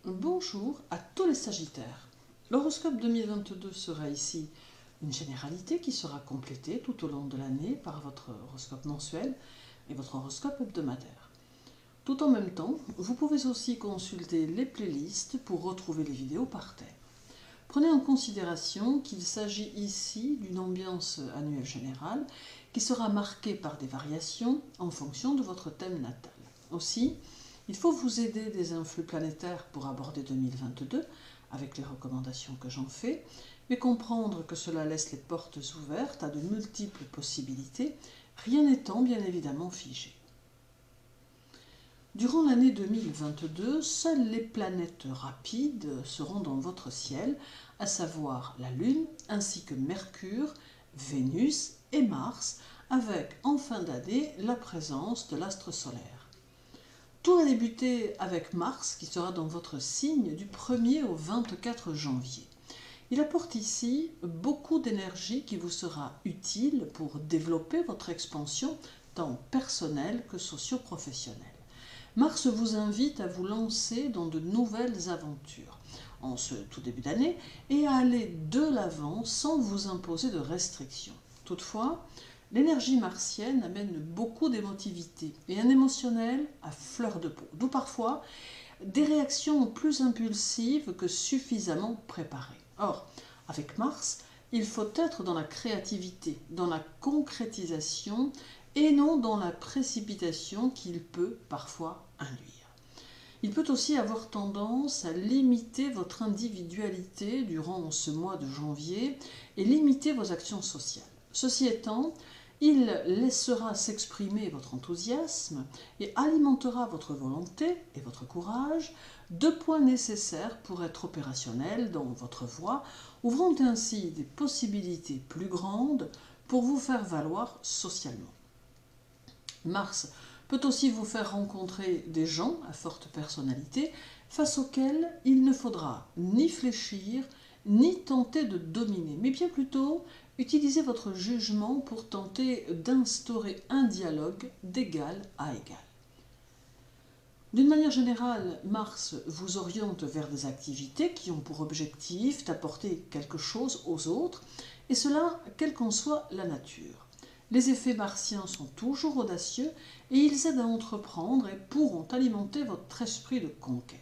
Bonjour à tous les Sagittaires. L'horoscope 2022 sera ici une généralité qui sera complétée tout au long de l'année par votre horoscope mensuel et votre horoscope hebdomadaire. Tout en même temps, vous pouvez aussi consulter les playlists pour retrouver les vidéos par thème. Prenez en considération qu'il s'agit ici d'une ambiance annuelle générale qui sera marquée par des variations en fonction de votre thème natal. Aussi, il faut vous aider des influx planétaires pour aborder 2022 avec les recommandations que j'en fais, mais comprendre que cela laisse les portes ouvertes à de multiples possibilités, rien n'étant bien évidemment figé. Durant l'année 2022, seules les planètes rapides seront dans votre ciel, à savoir la Lune ainsi que Mercure, Vénus et Mars, avec en fin d'année la présence de l'astre solaire. Tout va débuter avec Mars qui sera dans votre signe du 1er au 24 janvier. Il apporte ici beaucoup d'énergie qui vous sera utile pour développer votre expansion tant personnelle que socio-professionnelle. Mars vous invite à vous lancer dans de nouvelles aventures en ce tout début d'année et à aller de l'avant sans vous imposer de restrictions. Toutefois, l'énergie martienne amène beaucoup d'émotivité et un émotionnel à fleur de peau, d'où parfois des réactions plus impulsives que suffisamment préparées. Or, avec Mars, il faut être dans la créativité, dans la concrétisation et non dans la précipitation qu'il peut parfois induire. Il peut aussi avoir tendance à limiter votre individualité durant ce mois de janvier et limiter vos actions sociales. Ceci étant, il laissera s'exprimer votre enthousiasme et alimentera votre volonté et votre courage, deux points nécessaires pour être opérationnel dans votre voie, ouvrant ainsi des possibilités plus grandes pour vous faire valoir socialement. Mars peut aussi vous faire rencontrer des gens à forte personnalité face auxquels il ne faudra ni fléchir, ni tenter de dominer, mais bien plutôt utilisez votre jugement pour tenter d'instaurer un dialogue d'égal à égal. D'une manière générale, Mars vous oriente vers des activités qui ont pour objectif d'apporter quelque chose aux autres, et cela quelle qu'en soit la nature. Les effets martiens sont toujours audacieux et ils aident à entreprendre et pourront alimenter votre esprit de conquête.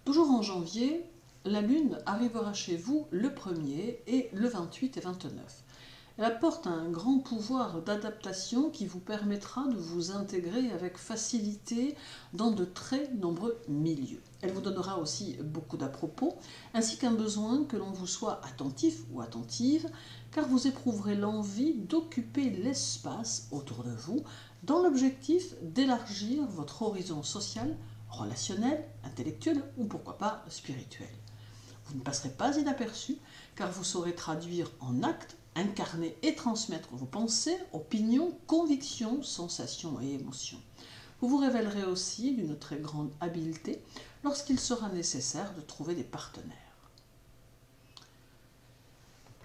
Toujours en janvier, la Lune arrivera chez vous le 1er et le 28 et 29. Elle apporte un grand pouvoir d'adaptation qui vous permettra de vous intégrer avec facilité dans de très nombreux milieux. Elle vous donnera aussi beaucoup d'à-propos, ainsi qu'un besoin que l'on vous soit attentif ou attentive, car vous éprouverez l'envie d'occuper l'espace autour de vous dans l'objectif d'élargir votre horizon social, relationnel, intellectuel ou pourquoi pas spirituel. Vous ne passerez pas inaperçu, car vous saurez traduire en actes, incarner et transmettre vos pensées, opinions, convictions, sensations et émotions. Vous vous révélerez aussi d'une très grande habileté lorsqu'il sera nécessaire de trouver des partenaires.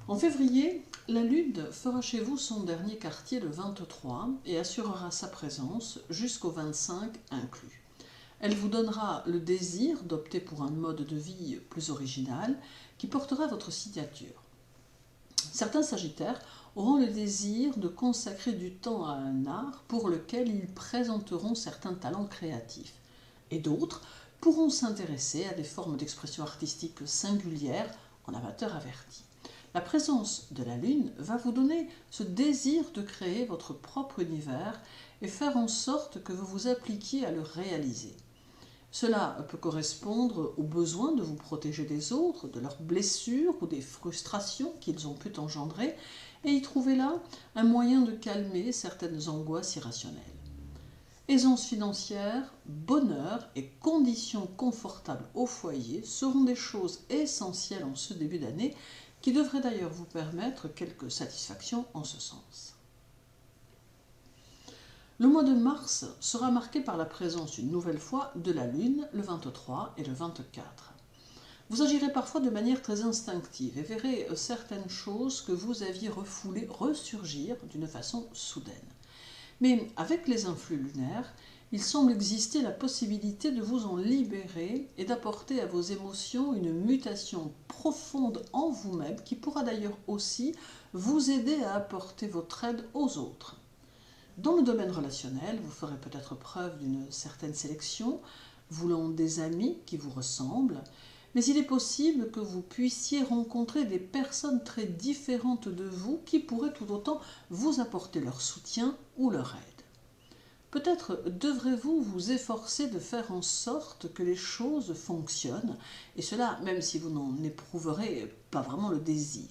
En février, la Lune fera chez vous son dernier quartier le 23 et assurera sa présence jusqu'au 25 inclus. Elle vous donnera le désir d'opter pour un mode de vie plus original qui portera votre signature. Certains Sagittaires auront le désir de consacrer du temps à un art pour lequel ils présenteront certains talents créatifs, et d'autres pourront s'intéresser à des formes d'expression artistique singulières en amateurs avertis. La présence de la Lune va vous donner ce désir de créer votre propre univers et faire en sorte que vous vous appliquiez à le réaliser. Cela peut correspondre au besoin de vous protéger des autres, de leurs blessures ou des frustrations qu'ils ont pu engendrer, et y trouver là un moyen de calmer certaines angoisses irrationnelles. Aisance financière, bonheur et conditions confortables au foyer seront des choses essentielles en ce début d'année qui devraient d'ailleurs vous permettre quelques satisfactions en ce sens. Le mois de mars sera marqué par la présence une nouvelle fois de la Lune le 23 et le 24. Vous agirez parfois de manière très instinctive et verrez certaines choses que vous aviez refoulées ressurgir d'une façon soudaine. Mais avec les influx lunaires, il semble exister la possibilité de vous en libérer et d'apporter à vos émotions une mutation profonde en vous-même qui pourra d'ailleurs aussi vous aider à apporter votre aide aux autres. Dans le domaine relationnel, vous ferez peut-être preuve d'une certaine sélection, voulant des amis qui vous ressemblent, mais il est possible que vous puissiez rencontrer des personnes très différentes de vous qui pourraient tout autant vous apporter leur soutien ou leur aide. Peut-être devrez-vous vous efforcer de faire en sorte que les choses fonctionnent, et cela même si vous n'en éprouverez pas vraiment le désir.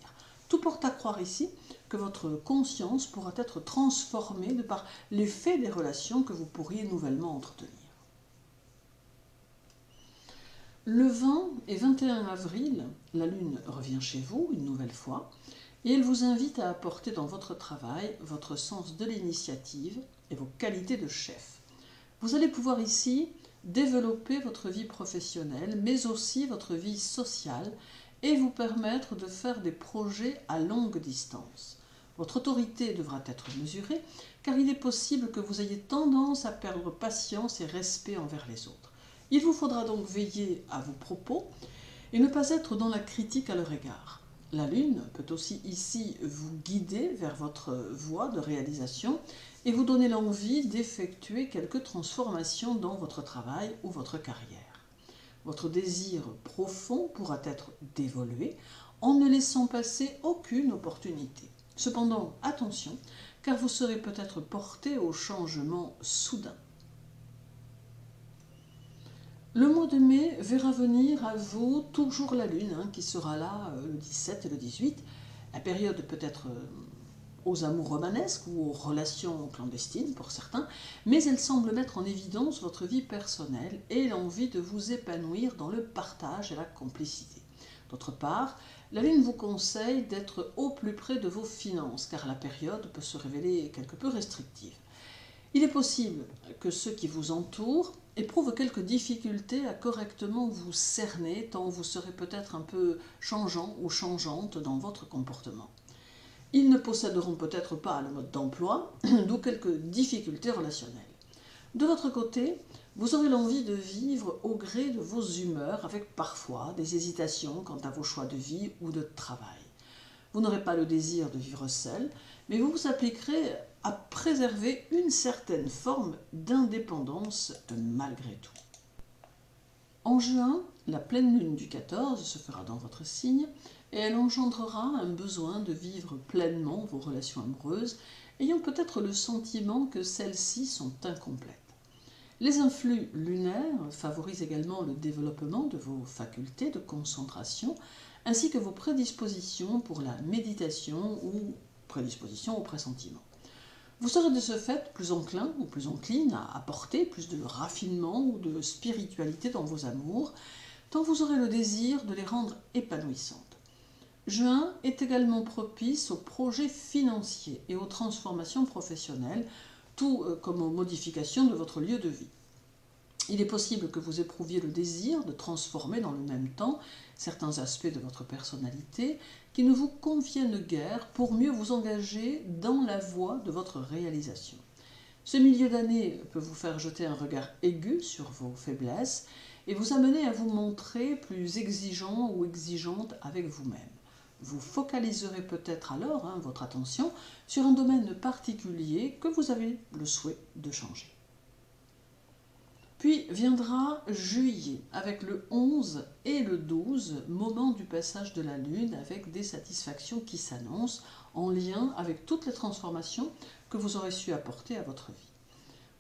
Tout porte à croire ici que votre conscience pourra être transformée de par l'effet des relations que vous pourriez nouvellement entretenir. Le 20 et 21 avril, la Lune revient chez vous une nouvelle fois et elle vous invite à apporter dans votre travail votre sens de l'initiative et vos qualités de chef. Vous allez pouvoir ici développer votre vie professionnelle mais aussi votre vie sociale et vous permettre de faire des projets à longue distance. Votre autorité devra être mesurée car il est possible que vous ayez tendance à perdre patience et respect envers les autres. Il vous faudra donc veiller à vos propos et ne pas être dans la critique à leur égard. La Lune peut aussi ici vous guider vers votre voie de réalisation et vous donner l'envie d'effectuer quelques transformations dans votre travail ou votre carrière. Votre désir profond pourra être d'évoluer en ne laissant passer aucune opportunité. Cependant, attention, car vous serez peut-être porté au changement soudain. Le mois de mai verra venir à vous toujours la Lune, qui sera là le 17 et le 18, la période peut-être aux amours romanesques ou aux relations clandestines pour certains, mais elle semble mettre en évidence votre vie personnelle et l'envie de vous épanouir dans le partage et la complicité. D'autre part, la Lune vous conseille d'être au plus près de vos finances, car la période peut se révéler quelque peu restrictive. Il est possible que ceux qui vous entourent éprouvent quelques difficultés à correctement vous cerner, tant vous serez peut-être un peu changeant ou changeante dans votre comportement. Ils ne posséderont peut-être pas le mode d'emploi, d'où quelques difficultés relationnelles. De votre côté, vous aurez l'envie de vivre au gré de vos humeurs, avec parfois des hésitations quant à vos choix de vie ou de travail. Vous n'aurez pas le désir de vivre seul, mais vous vous appliquerez à préserver une certaine forme d'indépendance malgré tout. En juin, la pleine lune du 14 se fera dans votre signe et elle engendrera un besoin de vivre pleinement vos relations amoureuses, ayant peut-être le sentiment que celles-ci sont incomplètes. Les influx lunaires favorisent également le développement de vos facultés de concentration ainsi que vos prédispositions pour la méditation ou prédispositions au pressentiment. Vous serez de ce fait plus enclin ou plus encline à apporter plus de raffinement ou de spiritualité dans vos amours, tant vous aurez le désir de les rendre épanouissantes. Juin est également propice aux projets financiers et aux transformations professionnelles, tout comme aux modifications de votre lieu de vie. Il est possible que vous éprouviez le désir de transformer dans le même temps certains aspects de votre personnalité qui ne vous conviennent guère pour mieux vous engager dans la voie de votre réalisation. Ce milieu d'année peut vous faire jeter un regard aigu sur vos faiblesses et vous amener à vous montrer plus exigeant ou exigeante avec vous-même. Vous focaliserez peut-être alors votre attention sur un domaine particulier que vous avez le souhait de changer. Puis viendra juillet, avec le 11 et le 12, moment du passage de la Lune, avec des satisfactions qui s'annoncent en lien avec toutes les transformations que vous aurez su apporter à votre vie.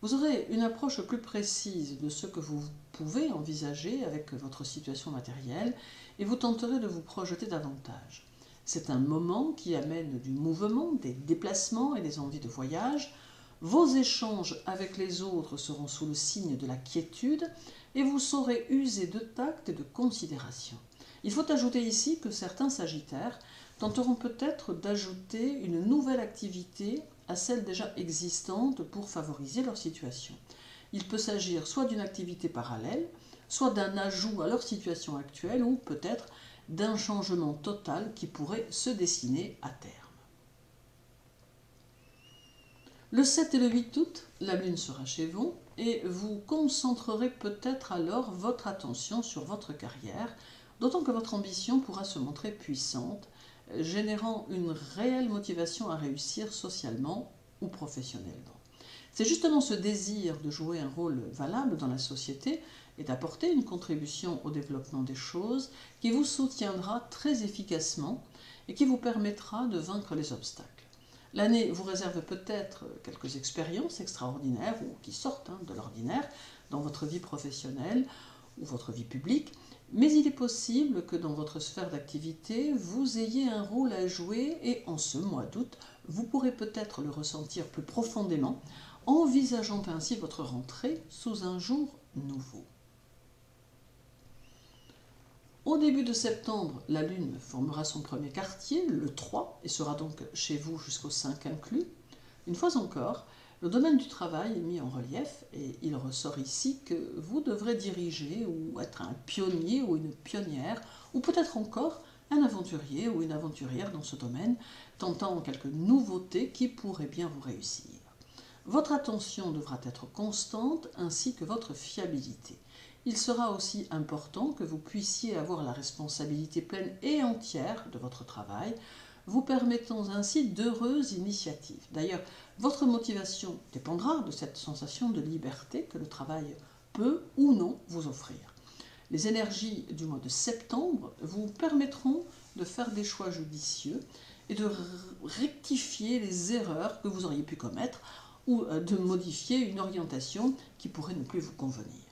Vous aurez une approche plus précise de ce que vous pouvez envisager avec votre situation matérielle et vous tenterez de vous projeter davantage. C'est un moment qui amène du mouvement, des déplacements et des envies de voyage. Vos échanges avec les autres seront sous le signe de la quiétude et vous saurez user de tact et de considération. Il faut ajouter ici que certains sagittaires tenteront peut-être d'ajouter une nouvelle activité à celle déjà existante pour favoriser leur situation. Il peut s'agir soit d'une activité parallèle, soit d'un ajout à leur situation actuelle ou peut-être d'un changement total qui pourrait se dessiner à terme. Le 7 et le 8 août, la Lune sera chez vous et vous concentrerez peut-être alors votre attention sur votre carrière, d'autant que votre ambition pourra se montrer puissante, générant une réelle motivation à réussir socialement ou professionnellement. C'est justement ce désir de jouer un rôle valable dans la société et d'apporter une contribution au développement des choses qui vous soutiendra très efficacement et qui vous permettra de vaincre les obstacles. L'année vous réserve peut-être quelques expériences extraordinaires ou qui sortent de l'ordinaire dans votre vie professionnelle ou votre vie publique, mais il est possible que dans votre sphère d'activité, vous ayez un rôle à jouer et en ce mois d'août, vous pourrez peut-être le ressentir plus profondément, envisageant ainsi votre rentrée sous un jour nouveau. Au début de septembre, la Lune formera son premier quartier, le 3, et sera donc chez vous jusqu'au 5 inclus. Une fois encore, le domaine du travail est mis en relief et il ressort ici que vous devrez diriger ou être un pionnier ou une pionnière, ou peut-être encore un aventurier ou une aventurière dans ce domaine, tentant quelques nouveautés qui pourraient bien vous réussir. Votre attention devra être constante ainsi que votre fiabilité. Il sera aussi important que vous puissiez avoir la responsabilité pleine et entière de votre travail, vous permettant ainsi d'heureuses initiatives. D'ailleurs, votre motivation dépendra de cette sensation de liberté que le travail peut ou non vous offrir. Les énergies du mois de septembre vous permettront de faire des choix judicieux et de rectifier les erreurs que vous auriez pu commettre ou de modifier une orientation qui pourrait ne plus vous convenir.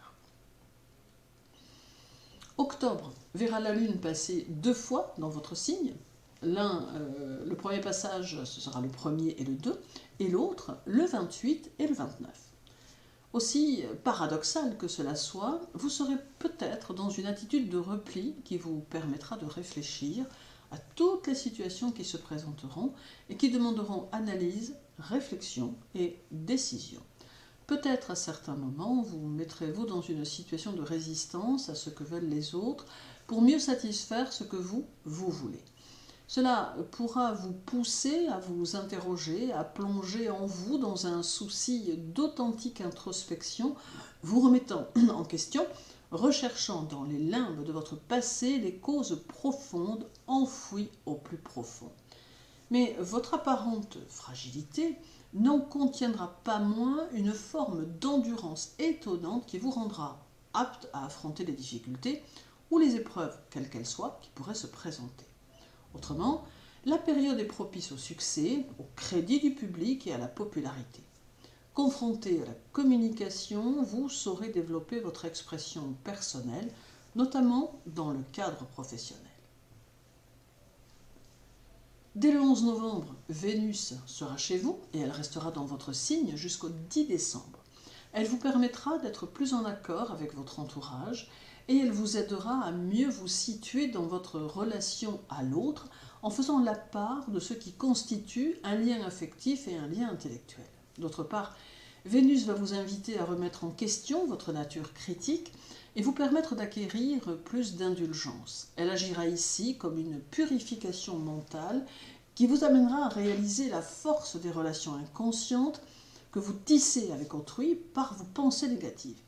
Octobre verra la Lune passer 2 fois dans votre signe. Le premier passage, ce sera le 1er et le 2, et l'autre, le 28 et le 29. Aussi paradoxal que cela soit, vous serez peut-être dans une attitude de repli qui vous permettra de réfléchir à toutes les situations qui se présenteront et qui demanderont analyse, réflexion et décision. Peut-être à certains moments vous mettrez-vous dans une situation de résistance à ce que veulent les autres pour mieux satisfaire ce que vous voulez. Cela pourra vous pousser à vous interroger, à plonger en vous dans un souci d'authentique introspection, vous remettant en question, recherchant dans les limbes de votre passé les causes profondes enfouies au plus profond. Mais votre apparente fragilité n'en contiendra pas moins une forme d'endurance étonnante qui vous rendra apte à affronter les difficultés ou les épreuves, quelles qu'elles soient, qui pourraient se présenter. Autrement, la période est propice au succès, au crédit du public et à la popularité. Confronté à la communication, vous saurez développer votre expression personnelle, notamment dans le cadre professionnel. Dès le 11 novembre, Vénus sera chez vous et elle restera dans votre signe jusqu'au 10 décembre. Elle vous permettra d'être plus en accord avec votre entourage et elle vous aidera à mieux vous situer dans votre relation à l'autre en faisant la part de ce qui constitue un lien affectif et un lien intellectuel. D'autre part, Vénus va vous inviter à remettre en question votre nature critique et vous permettre d'acquérir plus d'indulgence. Elle agira ici comme une purification mentale qui vous amènera à réaliser la force des relations inconscientes que vous tissez avec autrui par vos pensées négatives.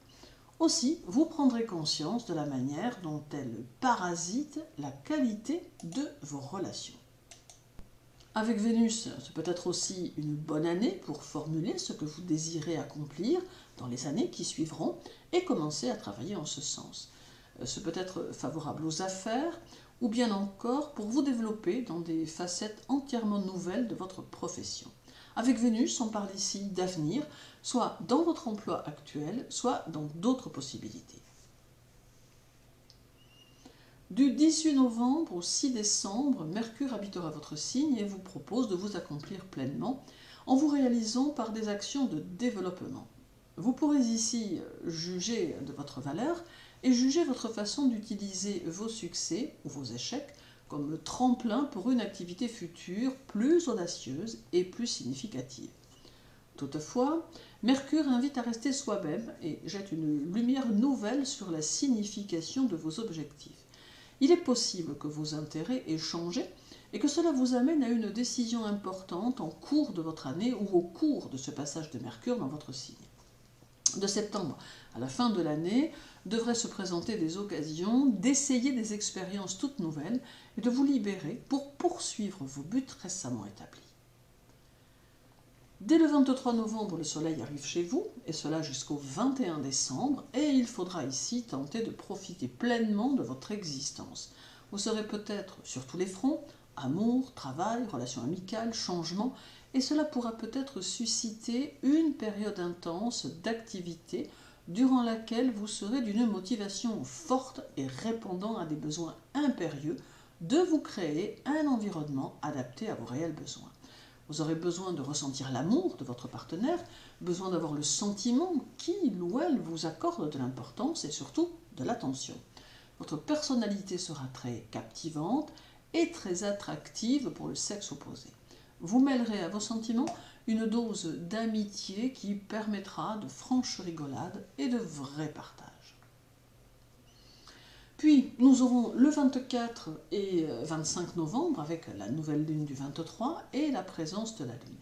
Aussi, vous prendrez conscience de la manière dont elles parasitent la qualité de vos relations. Avec Vénus, c'est peut-être aussi une bonne année pour formuler ce que vous désirez accomplir dans les années qui suivront et commencer à travailler en ce sens. Ce peut être favorable aux affaires ou bien encore pour vous développer dans des facettes entièrement nouvelles de votre profession. Avec Vénus, on parle ici d'avenir, soit dans votre emploi actuel, soit dans d'autres possibilités. Du 18 novembre au 6 décembre, Mercure habitera votre signe et vous propose de vous accomplir pleinement en vous réalisant par des actions de développement. Vous pourrez ici juger de votre valeur et juger votre façon d'utiliser vos succès ou vos échecs comme tremplin pour une activité future plus audacieuse et plus significative. Toutefois, Mercure invite à rester soi-même et jette une lumière nouvelle sur la signification de vos objectifs. Il est possible que vos intérêts aient changé et que cela vous amène à une décision importante en cours de votre année ou au cours de ce passage de Mercure dans votre signe. de septembre à la fin de l'année, devraient se présenter des occasions d'essayer des expériences toutes nouvelles et de vous libérer pour poursuivre vos buts récemment établis. Dès le 23 novembre, le soleil arrive chez vous, et cela jusqu'au 21 décembre, et il faudra ici tenter de profiter pleinement de votre existence. Vous serez peut-être sur tous les fronts, amour, travail, relations amicales, changements, et cela pourra peut-être susciter une période intense d'activité durant laquelle vous serez d'une motivation forte et répondant à des besoins impérieux de vous créer un environnement adapté à vos réels besoins. Vous aurez besoin de ressentir l'amour de votre partenaire, besoin d'avoir le sentiment qu'il ou elle vous accorde de l'importance et surtout de l'attention. Votre personnalité sera très captivante et très attractive pour le sexe opposé. Vous mêlerez à vos sentiments une dose d'amitié qui permettra de franches rigolades et de vrais partages. Puis, nous aurons le 24 et 25 novembre avec la nouvelle lune du 23 et la présence de la lune.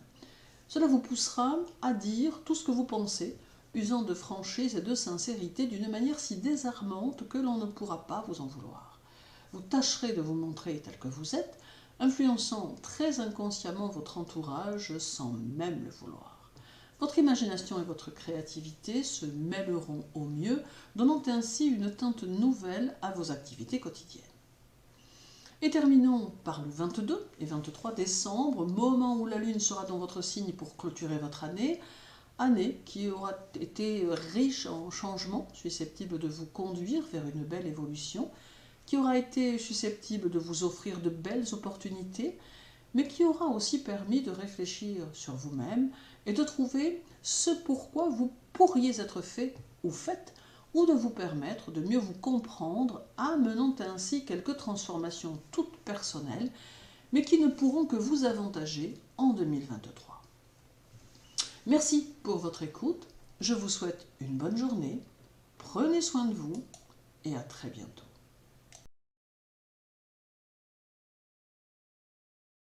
Cela vous poussera à dire tout ce que vous pensez, usant de franchise et de sincérité d'une manière si désarmante que l'on ne pourra pas vous en vouloir. Vous tâcherez de vous montrer tel que vous êtes, influençant très inconsciemment votre entourage sans même le vouloir. Votre imagination et votre créativité se mêleront au mieux, donnant ainsi une teinte nouvelle à vos activités quotidiennes. Et terminons par le 22 et 23 décembre, moment où la Lune sera dans votre signe pour clôturer votre année qui aura été riche en changements, susceptible de vous conduire vers une belle évolution, qui aura été susceptible de vous offrir de belles opportunités, mais qui aura aussi permis de réfléchir sur vous-même et de trouver ce pourquoi vous pourriez être fait ou faite, ou de vous permettre de mieux vous comprendre, amenant ainsi quelques transformations toutes personnelles, mais qui ne pourront que vous avantager en 2023. Merci pour votre écoute, je vous souhaite une bonne journée, prenez soin de vous et à très bientôt.